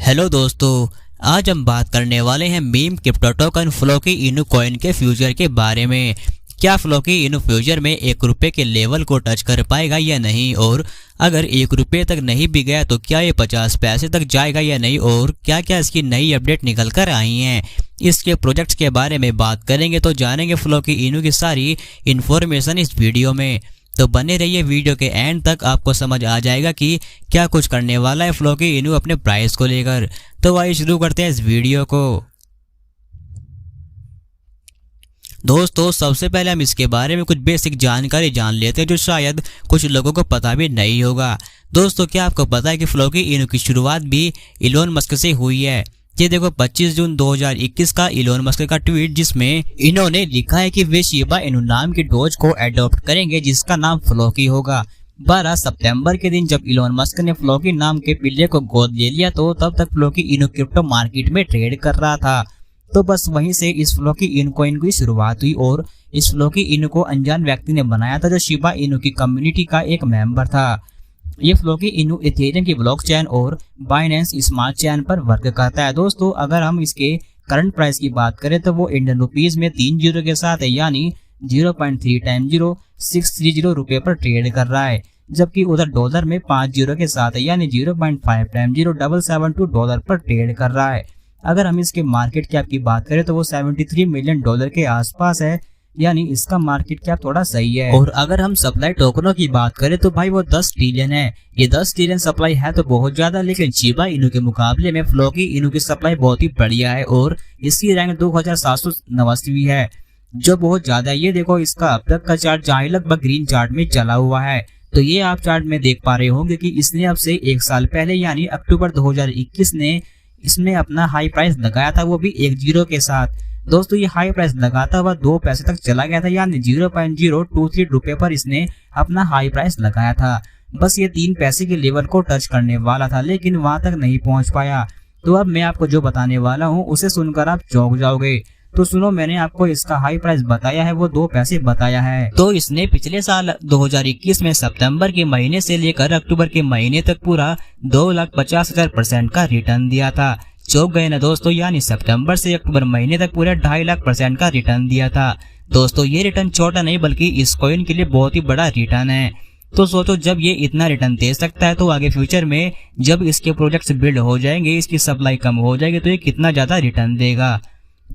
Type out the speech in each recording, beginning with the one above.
Hello दोस्तों, आज हम बात करने वाले हैं मीम क्रिप्टो टोकन फ्लोकी इनू कॉइन के फ्यूचर के बारे में। क्या फ्लोकी इनू फ्यूचर में 1 रुपये के लेवल को टच कर पाएगा या नहीं, और अगर 1 रुपये तक नहीं भी गया तो क्या ये 50 पैसे तक जाएगा या नहीं, और क्या क्या इसकी नई अपडेट निकल कर आई हैं, इसके प्रोजेक्ट्स के बारे में बात करेंगे। तो जानेंगे फ्लोकी इनू की सारी इन्फॉर्मेशन इस वीडियो में, तो बने रहिए वीडियो के एंड तक। आपको समझ आ जाएगा कि क्या कुछ करने वाला है फ्लोकी इनू अपने प्राइस को लेकर। तो आइए शुरू करते हैं इस वीडियो को। दोस्तों, सबसे पहले हम इसके बारे में कुछ बेसिक जानकारी जान लेते हैं जो शायद कुछ लोगों को पता भी नहीं होगा। दोस्तों, क्या आपको पता है कि फ्लोकी इनू की शुरुआत भी इलोन मस्क से हुई है। ये देखो 25 जून 2021 का इलोन मस्क का ट्वीट, जिसमें इन्होंने लिखा है कि वे शिबा इनू नाम की डॉज को अडॉप्ट करेंगे जिसका नाम फ्लोकी होगा। 12 सितंबर के दिन जब इलोन मस्क ने फ्लोकी नाम के पिल्ले को गोद ले लिया तो तब तक फ्लोकी इनू क्रिप्टो मार्केट में ट्रेड कर रहा था। तो बस वहीं से इस फ्लोकी इनू कॉइन की शुरुआत हुई और इस फ्लोकी इनू को अनजान व्यक्ति ने बनाया था जो शिबा इनू की कम्युनिटी का एक मेंबर था। ये फ्लोकी इनू इथेरियम की ब्लॉकचेन और बाइनेंस स्मार्ट चेन पर वर्क करता है। दोस्तों, अगर हम इसके करंट प्राइस की बात करें तो वो इंडियन रुपीज में 3 जीरो के साथ है, यानी 0.3 रुपये पर ट्रेड कर रहा है, जबकि उधर डॉलर में 5 जीरो के साथ है, यानी 0.5 डॉलर पर ट्रेड कर रहा है। अगर हम इसके मार्केट कैप की बात करें तो वो $73 मिलियन के आसपास है, यानी इसका मार्केट कैप थोड़ा सही है। और अगर हम सप्लाई टोकनों की बात करें तो भाई वो 10 ट्रिलियन है। ये 10 ट्रिलियन सप्लाई है तो बहुत ज्यादा, लेकिन शिबा इनू के मुकाबले में फ्लोकी इनू की सप्लाई बहुत ही बढ़िया है और इसकी रैंक 2789 है, जो बहुत ज्यादा है। ये देखो इसका अब तक का चार्ट जहाँ लगभग ग्रीन चार्ट में चला हुआ है। तो ये आप चार्ट में देख पा रहे होंगे कि इसने अब से 1 साल पहले यानी अक्टूबर 2021 ने इसमें अपना हाई प्राइस लगाया था, वो भी 1 जीरो के साथ। दोस्तों, ये हाई प्राइस लगाता हुआ 2 पैसे तक चला गया था, यानी 0.023 रुपये पर इसने अपना हाई प्राइस लगाया था। बस ये 3 पैसे के लेवल को टच करने वाला था, लेकिन वहां तक नहीं पहुंच पाया। तो अब मैं आपको जो बताने वाला हूं उसे सुनकर आप चौंक जाओगे। तो सुनो, मैंने आपको इसका हाई प्राइस बताया है, वो 2 पैसे बताया है। तो इसने पिछले साल 2021 में सितंबर के महीने से लेकर अक्टूबर के महीने तक पूरा 2,50,000% का रिटर्न दिया था। चौंक गए ना दोस्तों, यानी सितंबर से अक्टूबर महीने तक पूरा 2,50,000% का रिटर्न दिया था। दोस्तों, ये रिटर्न छोटा नहीं बल्कि इस कॉइन के लिए बहुत ही बड़ा रिटर्न है। तो सोचो, जब ये इतना रिटर्न दे सकता है तो आगे फ्यूचर में जब इसके प्रोजेक्ट्स बिल्ड हो जाएंगे, इसकी सप्लाई कम हो जाएगी, तो ये कितना ज्यादा रिटर्न देगा।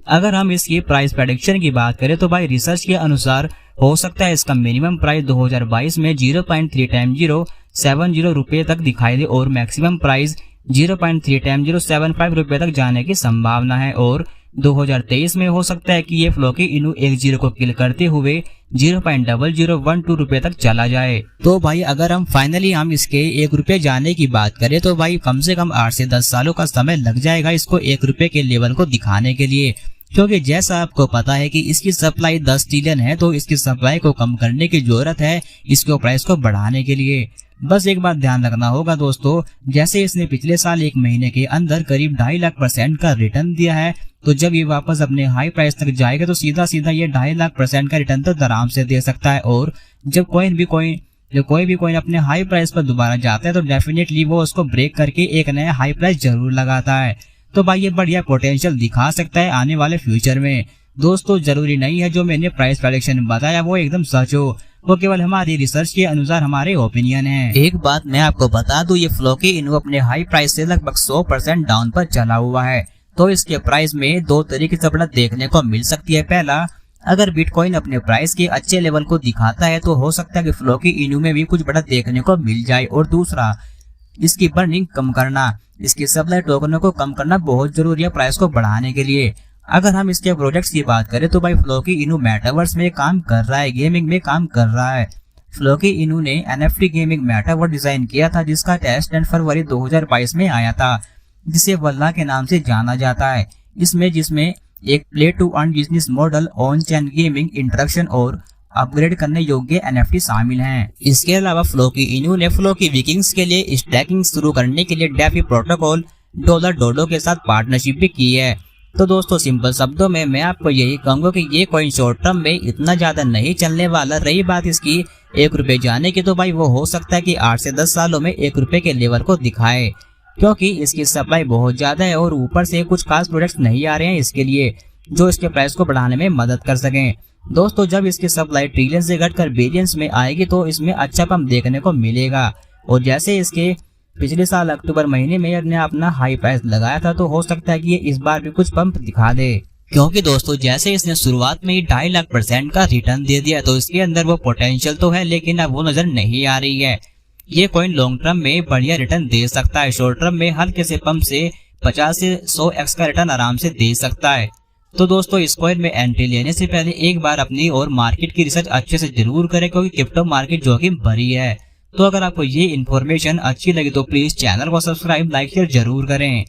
अगर हम इसकी प्राइस प्रेडिक्शन की बात करें तो भाई रिसर्च के अनुसार हो सकता है इसका मिनिमम प्राइस 2022 में 0.3 रुपये तक दिखाई दे और मैक्सिमम प्राइस 0.3 रुपये तक जाने की संभावना है। और 2023 में हो सकता है कि ये फ्लोकी इनू 1 जीरो को किल करते हुए 0.0012 रुपये तक चला जाए। तो भाई अगर हम फाइनली इसके 1 रुपये जाने की बात करें तो भाई कम से कम 8 से 10 सालों का समय लग जाएगा इसको 1 रुपये के लेवल को दिखाने के लिए, क्योंकि जैसा आपको पता है कि इसकी सप्लाई 10 ट्रिलियन है, तो इसकी सप्लाई को कम करने की जरूरत है इसके प्राइस को बढ़ाने के लिए। बस एक बात ध्यान रखना होगा दोस्तों, जैसे इसने पिछले साल 1 महीने के अंदर करीब 2.5 लाख% का रिटर्न दिया है, तो जब ये वापस अपने हाई प्राइस तक जाएगा तो सीधा सीधा ये 2.5 लाख% का रिटर्न तो आराम से दे सकता है। और जब कोई भी कॉइन अपने हाई प्राइस पर दोबारा जाता है तो डेफिनेटली वो उसको ब्रेक करके एक नया हाई प्राइस जरूर लगाता है। तो भाई ये बढ़िया पोटेंशियल दिखा सकता है आने वाले फ्यूचर में। दोस्तों, जरूरी नहीं है जो मैंने प्राइस प्रेडिक्शन बताया वो एकदम सच हो, वो केवल हमारी रिसर्च के अनुसार हमारे ओपिनियन है। एक बात मैं आपको बता दूं, ये फ्लोकी इनू अपने हाई प्राइस से लगभग 100% डाउन पर चला हुआ है। तो इसके प्राइस में 2 तरीके से बढ़त देखने को मिल सकती है। पहला, अगर बिटकॉइन अपने प्राइस के अच्छे लेवल को दिखाता है तो हो सकता है कि फ्लोकी इनू में भी कुछ बढ़त देखने को मिल जाए। और दूसरा, इसकी बर्निंग कम करना, इसकी सप्लाई टोकनों को कम करना बहुत जरूरी है प्राइस को बढ़ाने के लिए। अगर हम इसके प्रोजेक्ट्स की बात करें तो भाई फ्लोकी इनू मेटावर्स में काम कर रहा है, गेमिंग में काम कर रहा है। फ्लोकी इनू ने NFT गेमिंग मेटावर्स डिजाइन किया था जिसका टेस्ट फरवरी 2022 में आया था, जिसे वल्ला के नाम से जाना जाता है। जिसमें एक play to earn business model, on chain gaming interaction और अपग्रेड करने योग्य NFT शामिल हैं। इसके अलावा फ्लोकी इनू ने फ्लोकी विकिंग्स के लिए स्टैकिंग शुरू करने के लिए डेफी प्रोटोकॉल डोडो के साथ पार्टनरशिप भी की है। तो दोस्तों, सिंपल शब्दों में मैं आपको यही कहूंगा कि ये कॉइन शॉर्ट टर्म में इतना ज्यादा नहीं चलने वाला। रही बात इसकी 1 रुपये जाने की, तो भाई वो हो सकता है कि 8 से 10 सालों में 1 रुपये के लेवल को दिखाए। क्योंकि इसकी सप्लाई बहुत ज्यादा है और ऊपर से कुछ खास प्रोडक्ट्स नहीं आ रहे हैं इसके लिए जो इसके प्राइस को बढ़ाने में मदद कर सकें। दोस्तों जब इसकी सप्लाई ट्रिलियन से घटकर बिलियंस में आएगी तो इसमें अच्छा पंप देखने को मिलेगा। और जैसे इसके पिछले साल अक्टूबर महीने में ने अपना हाई प्राइस लगाया था तो हो सकता है कि ये इस बार भी कुछ पंप दिखा दे, क्योंकि दोस्तों जैसे इसने शुरुआत में ही 2.5 लाख % का रिटर्न दे दिया तो इसके अंदर वो पोटेंशियल तो है लेकिन अब वो नजर नहीं आ रही है। ये कॉइन लॉन्ग टर्म में बढ़िया रिटर्न दे सकता है, शॉर्ट टर्म में हल्के से पंप से 50 से 100x का रिटर्न आराम से दे सकता है। तो दोस्तों इस कॉइन में एंट्री लेने से पहले एक बार अपनी और मार्केट की रिसर्च अच्छे से जरूर करें क्योंकि क्रिप्टो मार्केट जोखिम भरी है। तो अगर आपको ये इन्फॉर्मेशन अच्छी लगी तो प्लीज चैनल को सब्सक्राइब, लाइक, शेयर जरूर करें।